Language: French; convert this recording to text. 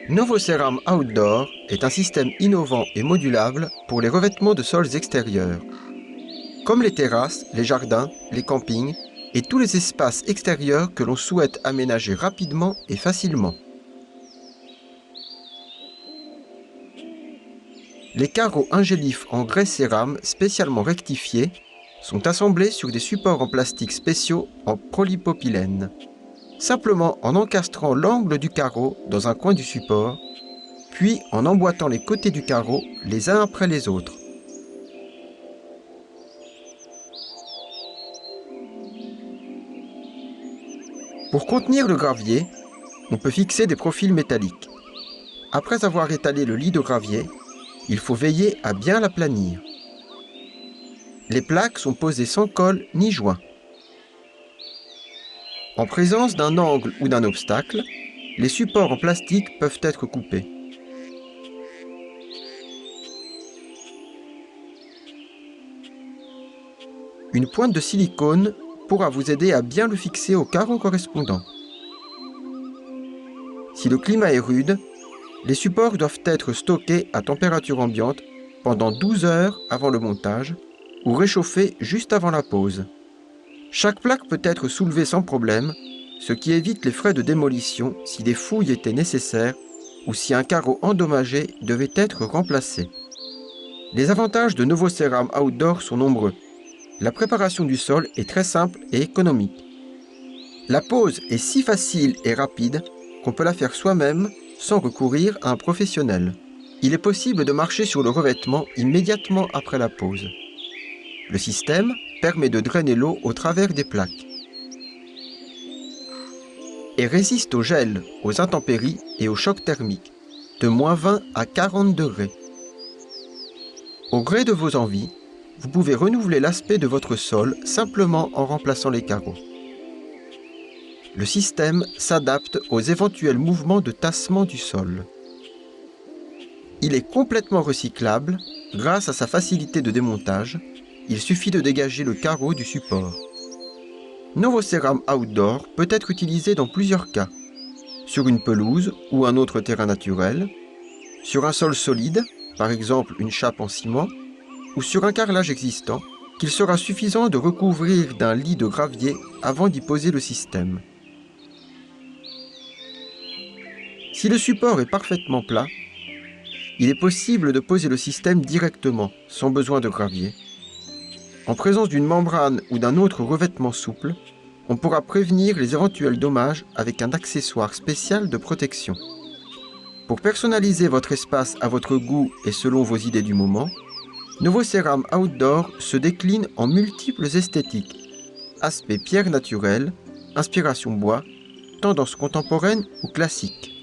Novoceram Outdoor est un système innovant et modulable pour les revêtements de sols extérieurs. Comme les terrasses, les jardins, les campings et tous les espaces extérieurs que l'on souhaite aménager rapidement et facilement. Les carreaux ingélifs en grès cérame spécialement rectifiés sont assemblés sur des supports en plastique spéciaux en polypropylène. Simplement en encastrant l'angle du carreau dans un coin du support, puis en emboîtant les côtés du carreau les uns après les autres. Pour contenir le gravier, on peut fixer des profils métalliques. Après avoir étalé le lit de gravier, il faut veiller à bien l'aplanir. Les plaques sont posées sans colle ni joint. En présence d'un angle ou d'un obstacle, les supports en plastique peuvent être coupés. Une pointe de silicone pourra vous aider à bien le fixer au carreau correspondant. Si le climat est rude, les supports doivent être stockés à température ambiante pendant 12 heures avant le montage ou réchauffés juste avant la pose. Chaque plaque peut être soulevée sans problème, ce qui évite les frais de démolition si des fouilles étaient nécessaires ou si un carreau endommagé devait être remplacé. Les avantages de Novoceram Outdoor sont nombreux. La préparation du sol est très simple et économique. La pose est si facile et rapide qu'on peut la faire soi-même sans recourir à un professionnel. Il est possible de marcher sur le revêtement immédiatement après la pose. Le système permet de drainer l'eau au travers des plaques et résiste au gel, aux intempéries et aux chocs thermiques, de -20 à 40 degrés. Au gré de vos envies, vous pouvez renouveler l'aspect de votre sol simplement en remplaçant les carreaux. Le système s'adapte aux éventuels mouvements de tassement du sol. Il est complètement recyclable grâce à sa facilité de démontage. Il suffit de dégager le carreau du support. Novoceram Outdoor peut être utilisé dans plusieurs cas. Sur une pelouse ou un autre terrain naturel, sur un sol solide, par exemple une chape en ciment, ou sur un carrelage existant, qu'il sera suffisant de recouvrir d'un lit de gravier avant d'y poser le système. Si le support est parfaitement plat, il est possible de poser le système directement, sans besoin de gravier. En présence d'une membrane ou d'un autre revêtement souple, on pourra prévenir les éventuels dommages avec un accessoire spécial de protection. Pour personnaliser votre espace à votre goût et selon vos idées du moment, Novoceram Outdoor se décline en multiples esthétiques. Aspect pierre naturelle, inspiration bois, tendance contemporaine ou classique.